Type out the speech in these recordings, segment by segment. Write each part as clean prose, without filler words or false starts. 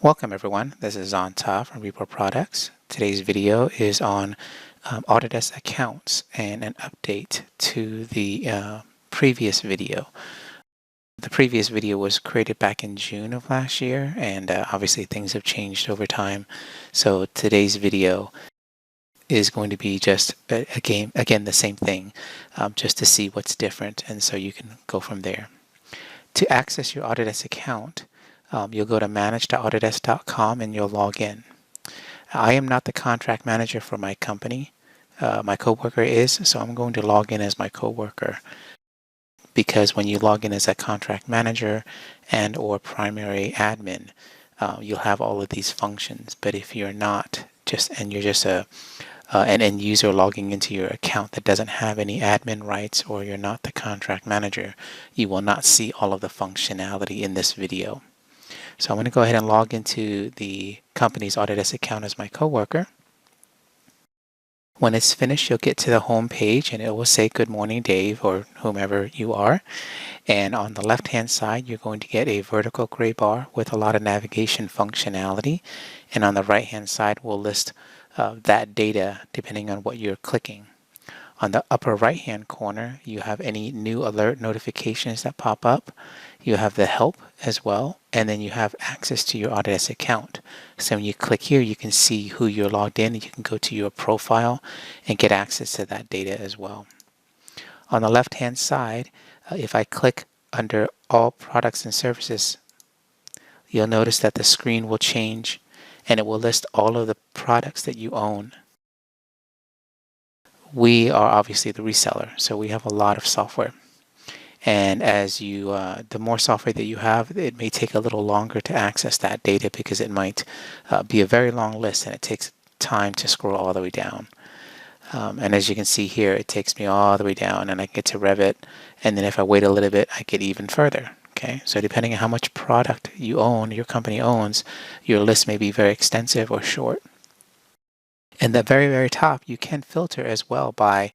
Welcome everyone, this is Zanta from Report Products. Today's video is on Autodesk Accounts and an update to the previous video. The previous video was created back in June of last year, and obviously things have changed over time. So today's video is going to be just again the same thing, just to see what's different, and so you can go from there. To access your Autodesk account, you'll go to manage.autodesk.com and you'll log in. I am not the contract manager for my company. My coworker is, so I'm going to log in as my coworker, because when you log in as a contract manager and or primary admin, you'll have all of these functions. But if you're not, you're just an end user logging into your account that doesn't have any admin rights, or you're not the contract manager, you will not see all of the functionality in this video. So I'm going to go ahead and log into the company's Autodesk account as my coworker. When it's finished, you'll get to the home page and it will say "Good morning, Dave," or whomever you are. And on the left hand side, you're going to get a vertical gray bar with a lot of navigation functionality. And on the right hand side will list that data depending on what you're clicking. On the upper right hand corner, you have any new alert notifications that pop up. You have the help as well, and then you have access to your Autodesk account. So when you click here, you can see who you're logged in, and you can go to your profile and get access to that data as well. On the left hand side, if I click under all products and services, you'll notice that the screen will change and it will list all of the products that you own. We are obviously the reseller, so we have a lot of software. And as you, the more software that you have, it may take a little longer to access that data, because it might be a very long list and it takes time to scroll all the way down. And as you can see here, it takes me all the way down and I get to Revit. And then if I wait a little bit, I get even further. Okay, so depending on how much product you own, your company owns, your list may be very extensive or short. And at the very, very top, you can filter as well by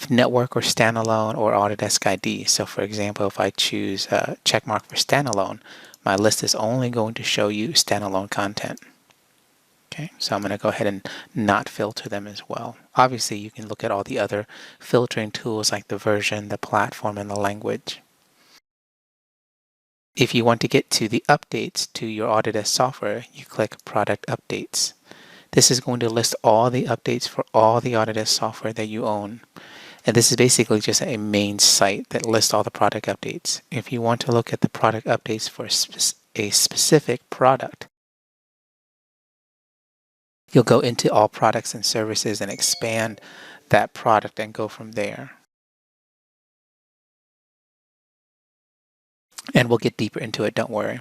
network or standalone or Autodesk ID. So for example, if I choose checkmark for standalone, my list is only going to show you standalone content. Okay, so I'm going to go ahead and not filter them as well. Obviously, you can look at all the other filtering tools like the version, the platform, and the language. If you want to get to the updates to your Autodesk software, you click Product Updates. This is going to list all the updates for all the Autodesk software that you own. And this is basically just a main site that lists all the product updates. If you want to look at the product updates for a specific product, you'll go into all products and services and expand that product and go from there. And we'll get deeper into it, don't worry.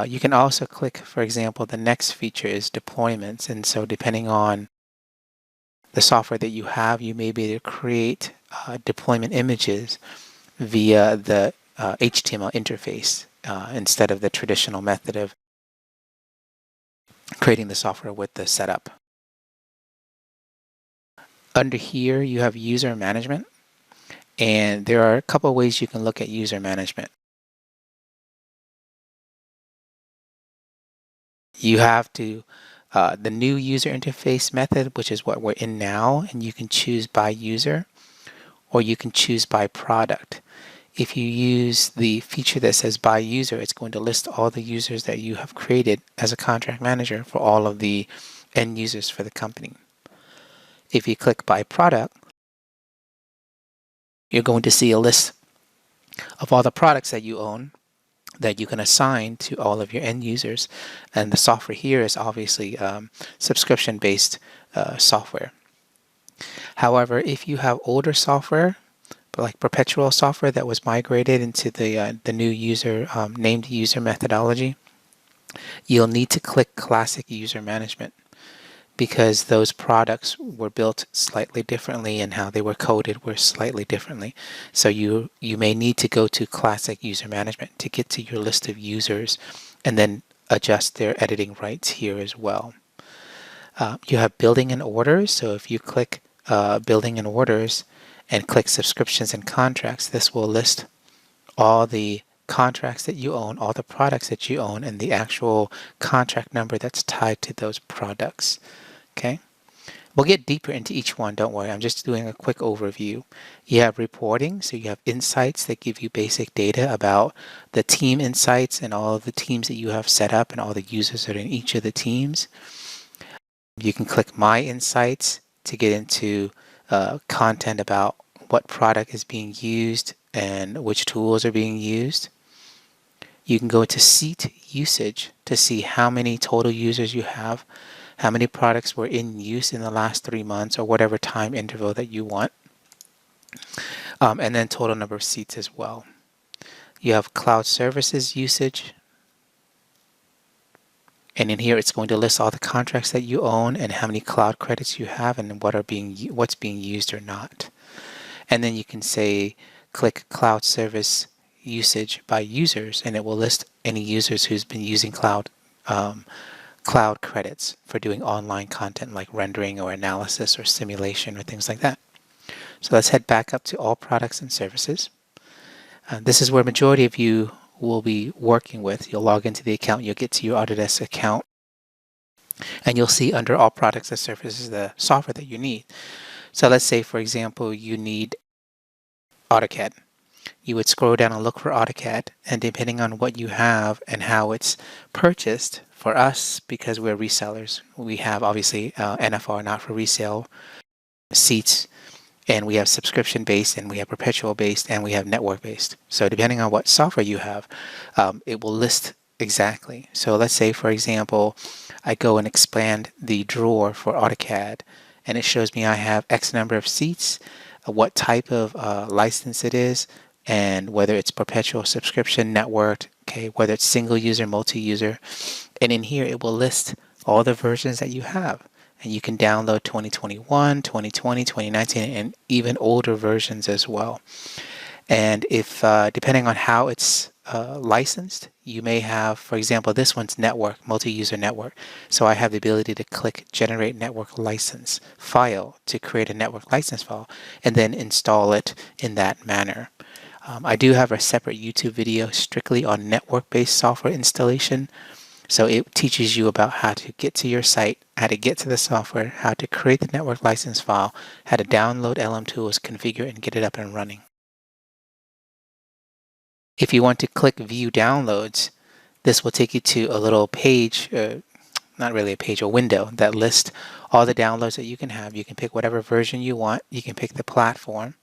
You can also click, for example, the next feature is deployments. And so depending on the software that you have, you may be able to create deployment images via the HTML interface instead of the traditional method of creating the software with the setup. Under here, you have user management, and there are a couple of ways you can look at user management. You have to the new user interface method, which is what we're in now, and you can choose by user or you can choose by product. If you use the feature that says by user, it's going to list all the users that you have created as a contract manager for all of the end users for the company. If you click by product, you're going to see a list of all the products that you own that you can assign to all of your end users. And the software here is obviously subscription-based software. However, if you have older software, like perpetual software that was migrated into the new user named user methodology, you'll need to click Classic User Management, because those products were built slightly differently and how they were coded were slightly differently. So you may need to go to Classic User Management to get to your list of users and then adjust their editing rights here as well. You have Building and Orders. So if you click Building and Orders and click Subscriptions and Contracts, this will list all the contracts that you own, all the products that you own, and the actual contract number that's tied to those products. Okay. We'll get deeper into each one, don't worry. I'm just doing a quick overview. You have reporting, so you have insights that give you basic data about the team insights and all of the teams that you have set up and all the users that are in each of the teams. You can click My Insights to get into content about what product is being used and which tools are being used. You can go to Seat Usage to see how many total users you have, how many products were in use in the last 3 months or whatever time interval that you want, and then total number of seats as well. You have cloud services usage, and in here it's going to list all the contracts that you own and how many cloud credits you have and what's being used or not. And then you can say click cloud service usage by users, and it will list any users who's been using cloud credits for doing online content like rendering or analysis or simulation or things like that. So let's head back up to all products and services. This is where majority of you will be working with. You'll log into the account, you'll get to your Autodesk account, and you'll see under all products and services the software that you need. So let's say, for example, you need AutoCAD. You would scroll down and look for AutoCAD, and depending on what you have and how it's purchased, for us, because we're resellers, we have obviously NFR, not for resale, seats, and we have subscription based, and we have perpetual based, and we have network based. So depending on what software you have, it will list exactly. So let's say, for example, I go and expand the drawer for AutoCAD, and it shows me I have X number of seats, what type of license it is, and whether it's perpetual, subscription, networked, okay, whether it's single user, multi-user. And in here, it will list all the versions that you have. And you can download 2021, 2020, 2019, and even older versions as well. And if, depending on how it's licensed, you may have, for example, this one's network, multi-user network. So I have the ability to click Generate Network License File to create a network license file and then install it in that manner. I do have a separate YouTube video strictly on network-based software installation. So it teaches you about how to get to your site, how to get to the software, how to create the network license file, how to download LM Tools, configure it, and get it up and running. If you want to click View Downloads, this will take you to a little page, not really a page, a window that lists all the downloads that you can have. You can pick whatever version you want. You can pick the platform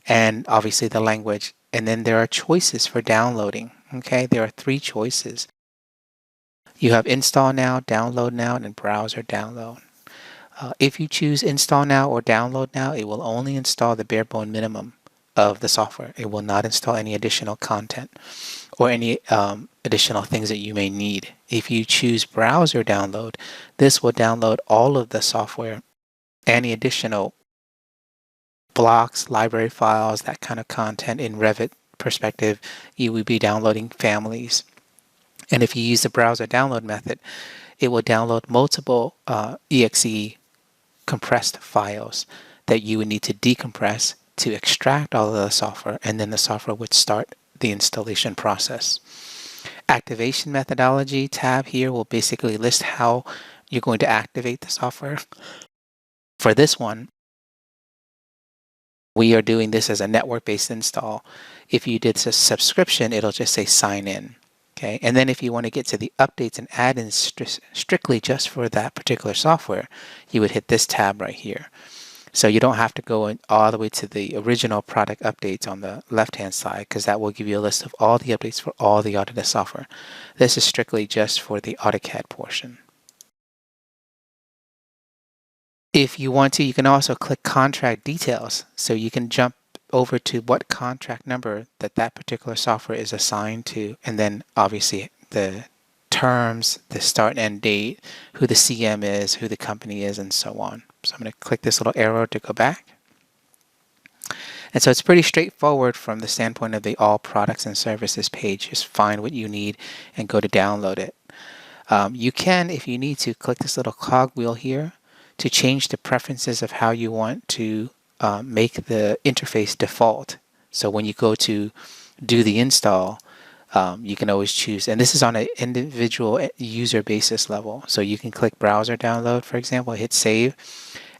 and obviously the language. And then there are choices for downloading. Okay, there are 3 choices. You have Install Now, Download Now, and Browser Download. If you choose Install Now or Download Now, it will only install the bare bone minimum of the software. It will not install any additional content or any additional things that you may need. If you choose Browser Download, this will download all of the software, any additional blocks, library files, that kind of content. In Revit perspective, you would be downloading families. And if you use the browser download method, it will download multiple exe compressed files that you would need to decompress to extract all of the software, and then the software would start the installation process. Activation methodology tab here will basically list how you're going to activate the software. For this one, we are doing this as a network-based install. If you did a subscription, it'll just say sign in. Okay, and then if you want to get to the updates and add-ins strictly just for that particular software, you would hit this tab right here. So you don't have to go all the way to the original product updates on the left-hand side, because that will give you a list of all the updates for all the Autodesk software. This is strictly just for the AutoCAD portion. If you want to, you can also click contract details, so you can jump over to what contract number that particular software is assigned to, and then obviously the terms, the start and end date, who the CM is, who the company is, and so on. So I'm going to click this little arrow to go back. And so it's pretty straightforward from the standpoint of the all products and services page. Just find what you need and go to download it. You can, if you need to, click this little cogwheel here to change the preferences of how you want to make the interface default. So when you go to do the install, you can always choose, and this is on an individual user basis level. So you can click browser download, for example, hit save,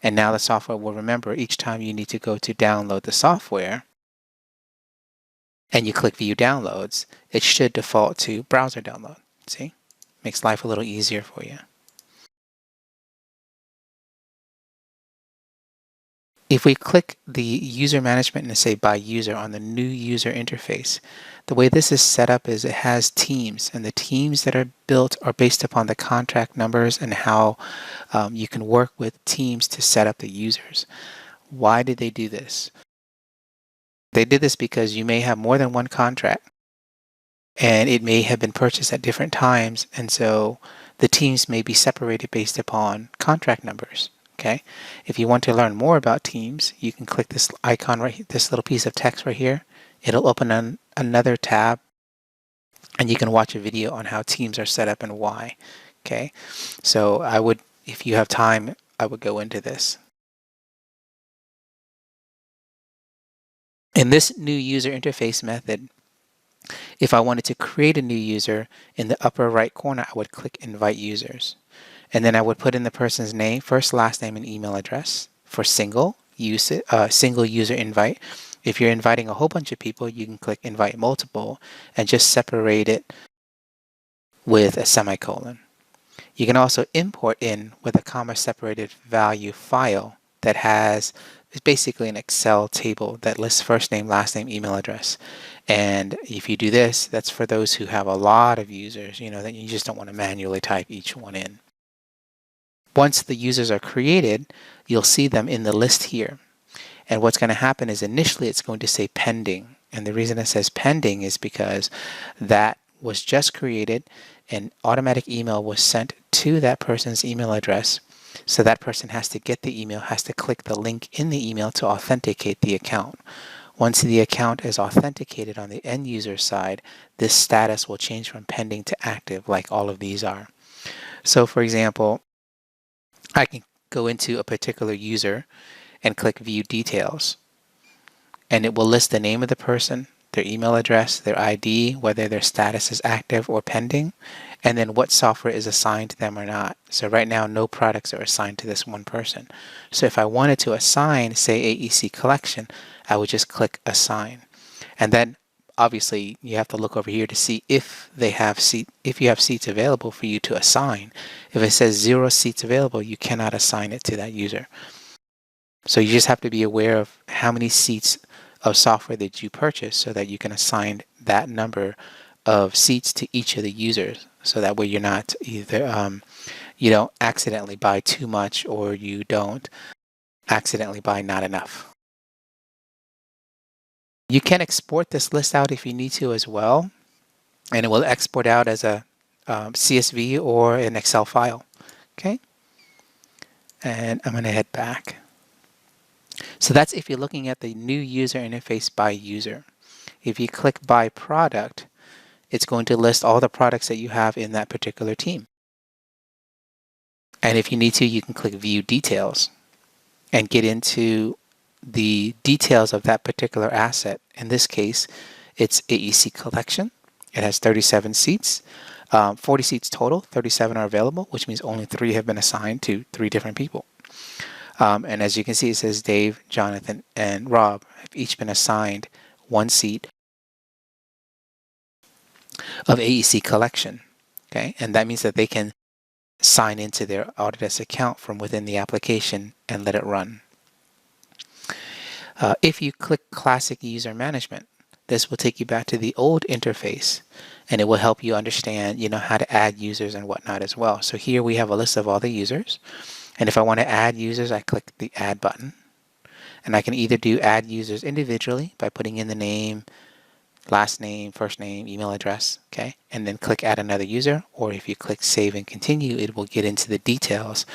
and now the software will remember each time you need to go to download the software and you click view downloads, it should default to browser download. See? Makes life a little easier for you. If we click the user management and say by user on the new user interface, the way this is set up is it has teams, and the teams that are built are based upon the contract numbers and how you can work with teams to set up the users. Why did they do this? They did this because you may have more than one contract and it may have been purchased at different times, and so the teams may be separated based upon contract numbers. Okay, if you want to learn more about teams, you can click this icon right here, this little piece of text right here. It'll open another tab and you can watch a video on how teams are set up and why. Okay, so I would, if you have time, I would go into this. In this new user interface method, if I wanted to create a new user, in the upper right corner, I would click invite users. And then I would put in the person's name, first, last name, and email address for single user invite. If you're inviting a whole bunch of people, you can click invite multiple and just separate it with a semicolon. You can also import in with a comma separated value file that has, it's basically an Excel table that lists first name, last name, email address. And if you do this, that's for those who have a lot of users, that you just don't want to manually type each one in. Once the users are created, you'll see them in the list here. And what's going to happen is initially it's going to say pending. And the reason it says pending is because that was just created, and automatic email was sent to that person's email address. So that person has to get the email, has to click the link in the email to authenticate the account. Once the account is authenticated on the end user side, this status will change from pending to active, like all of these are. So for example, I can go into a particular user and click view details, and it will list the name of the person, their email address, their ID, whether their status is active or pending, and then what software is assigned to them or not. So right now, no products are assigned to this one person. So if I wanted to assign, say, AEC collection, I would just click assign. And then obviously you have to look over here to see if you have seats available for you to assign. If it says 0 seats available, you cannot assign it to that user. So you just have to be aware of how many seats of software that you purchase so that you can assign that number of seats to each of the users. So that way you're not either, you don't accidentally buy too much or you don't accidentally buy not enough. You can export this list out if you need to as well, and it will export out as a CSV or an Excel file. Okay, and I'm going to head back. So that's if you're looking at the new user interface by user. If you click by product, it's going to list all the products that you have in that particular team. And if you need to, you can click view details and get into the details of that particular asset. In this case, it's AEC collection. It has 37 seats, 40 seats total, 37 are available, which means only 3 have been assigned to 3 different people. And as you can see, it says Dave, Jonathan, and Rob have each been assigned 1 seat of AEC collection. Okay, and that means that they can sign into their Autodesk account from within the application and let it run. If you click Classic User Management, this will take you back to the old interface, and it will help you understand, how to add users and whatnot as well. So here we have a list of all the users, and if I want to add users, I click the Add button, and I can either do add users individually by putting in the name, last name, first name, email address, okay, and then click Add another user, or if you click Save and Continue, it will get into the details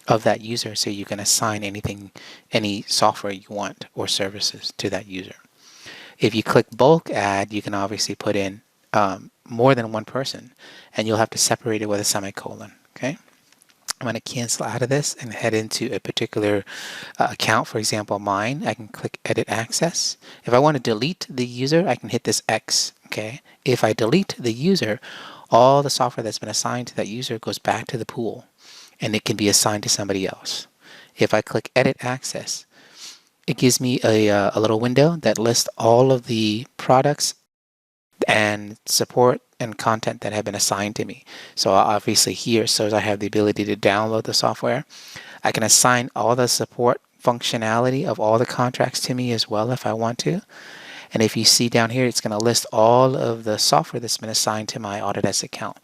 of that user so you can assign any software you want or services to that user. If you click bulk add, you can obviously put in more than one person, and you'll have to separate it with a semicolon. Okay. I'm going to cancel out of this and head into a particular account. For example, mine. I can click Edit Access. If I want to delete the user, I can hit this X. Okay. If I delete the user, all the software that's been assigned to that user goes back to the pool, and it can be assigned to somebody else. If I click Edit Access, it gives me a little window that lists all of the products and support and content that have been assigned to me. So obviously here, so as I have the ability to download the software, I can assign all the support functionality of all the contracts to me as well if I want to. And if you see down here, it's going to list all of the software that's been assigned to my Autodesk account,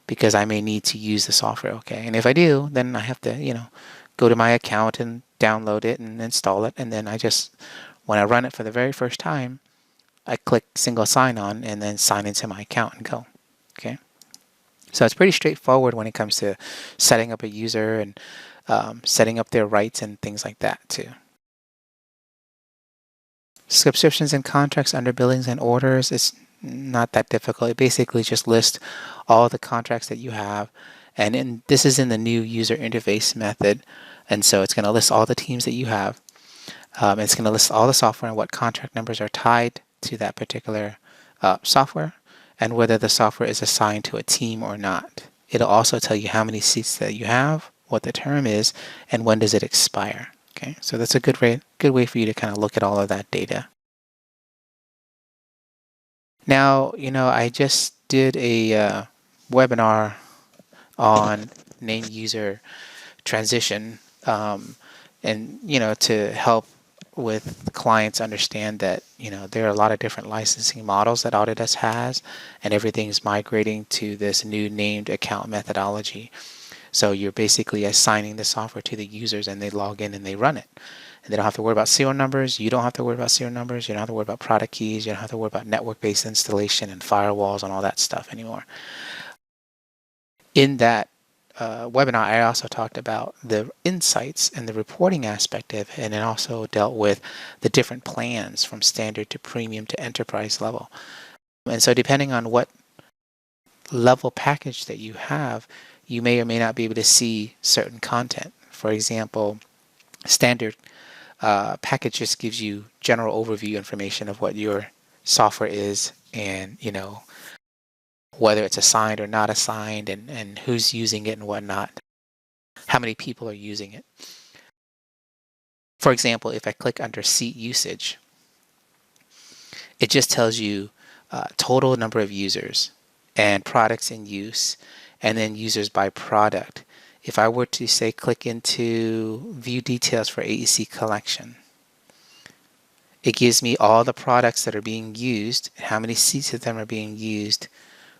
because I may need to use the software. Okay. And if I do, then I have to, go to my account and download it and install it. And then when I run it for the very first time, I click single sign on and then sign into my account and go. Okay. So it's pretty straightforward when it comes to setting up a user and setting up their rights and things like that too. Subscriptions and contracts under billings and orders, it's not that difficult. It basically just lists all the contracts that you have. And this is in the new user interface method. And so it's going to list all the teams that you have. It's going to list all the software and what contract numbers are tied to that particular software, and whether the software is assigned to a team or not. It'll also tell you how many seats that you have, what the term is, and when does it expire. Okay, so that's a good way for you to kind of look at all of that data. Now, I just did a webinar on name user transition, and to help with clients understand that there are a lot of different licensing models that Autodesk has, and everything's migrating to this new named account methodology. So you're basically assigning the software to the users, and they log in and they run it. And they don't have to worry about serial numbers. You don't have to worry about serial numbers. You don't have to worry about product keys. You don't have to worry about network-based installation and firewalls and all that stuff anymore. In that webinar, I also talked about the insights and the reporting aspect of it, and it also dealt with the different plans from standard to premium to enterprise level. And so depending on what level package that you have, you may or may not be able to see certain content. For example, standard package just gives you general overview information of what your software is, and whether it's assigned or not assigned, and who's using it and whatnot, how many people are using it. For example, if I click under seat usage, it just tells you total number of users and products in use, and then users by product. If I were to say click into view details for AEC collection, it gives me all the products that are being used, how many seats of them are being used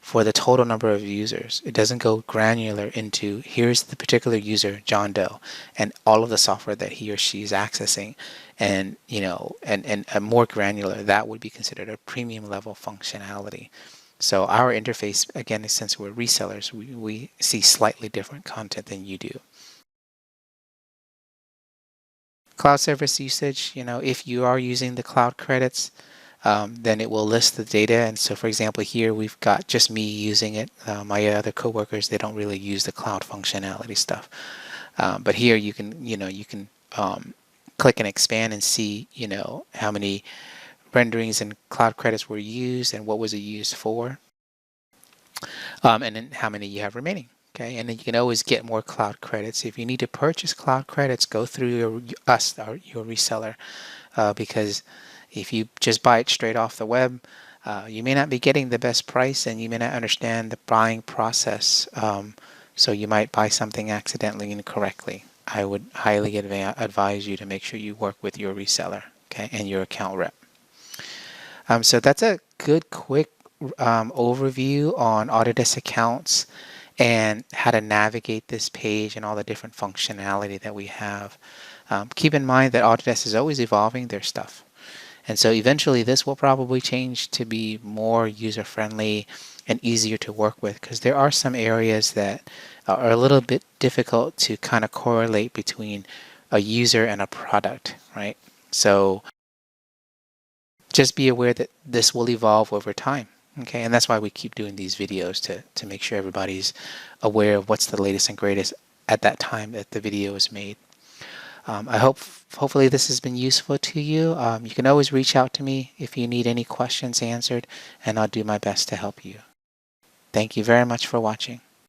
for the total number of users. It doesn't go granular into here's the particular user, John Doe, and all of the software that he or she is accessing, and and more granular, that would be considered a premium level functionality. So our interface, again, since we're resellers, we see slightly different content than you do. Cloud service usage, if you are using the cloud credits, then it will list the data. And so, for example, here we've got just me using it. My other coworkers, they don't really use the cloud functionality stuff. But here you can, click and expand and see, how many renderings and cloud credits were used and what was it used for, and then how many you have remaining. Okay, and then you can always get more cloud credits. If you need to purchase cloud credits, go through your reseller, because if you just buy it straight off the web, you may not be getting the best price, and you may not understand the buying process. So you might buy something accidentally and incorrectly. I would highly advise you to make sure you work with your reseller, okay, and your account rep. So that's a good quick overview on Autodesk Accounts and how to navigate this page and all the different functionality that we have. Keep in mind that Autodesk is always evolving their stuff. And so eventually this will probably change to be more user-friendly and easier to work with, because there are some areas that are a little bit difficult to kind of correlate between a user and a product, right? So just be aware that this will evolve over time. Okay, and that's why we keep doing these videos, to make sure everybody's aware of what's the latest and greatest at that time that the video was made. Hopefully this has been useful to you. You can always reach out to me if you need any questions answered, and I'll do my best to help you. Thank you very much for watching.